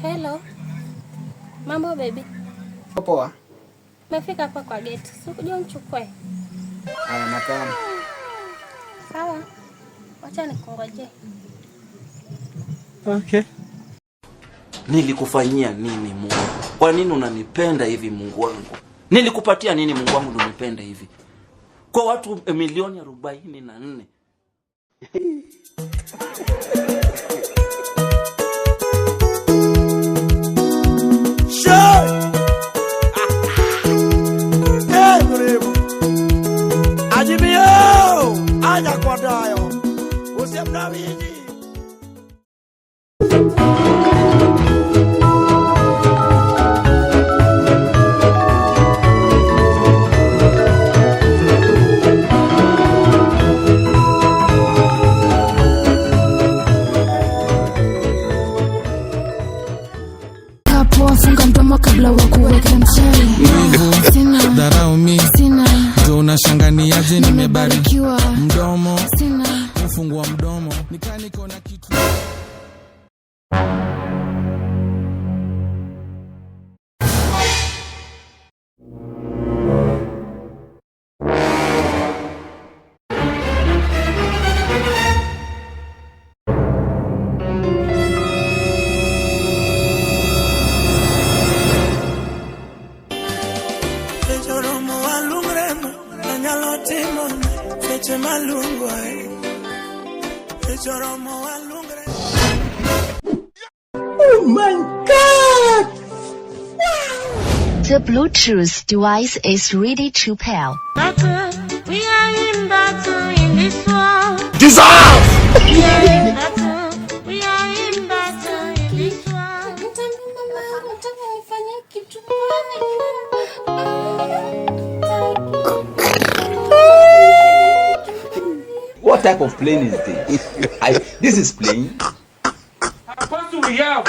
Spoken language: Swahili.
Hello. Mambo baby. Poa. Nimefika hapa kwa gate. Sikuja unichukue. Haya nakam. Sawa. Wacha nikungoje. Okay. Nilikufanyia nini Mungu? Kwa nini unanipenda hivi Mungu wangu? Nilikupatia nini Mungu wangu ndio unipenda hivi? Kwa watu milioni 44. Aja kwa dayo. Usiamnawiji. Funga mdomo kabla wa kuweka mchai. Sina dharau mimi. Sina. Ndio unashanganiaje nimebarikiwa. Mdomo. Sina. Ufungua mdomo. Niko na kitu. Oh my God! The Bluetooth device is ready to pair. We are in battle in this war. Dissolve! We are in battle. We are in battle in this war. What type of plane is this? This is plane. What do we have?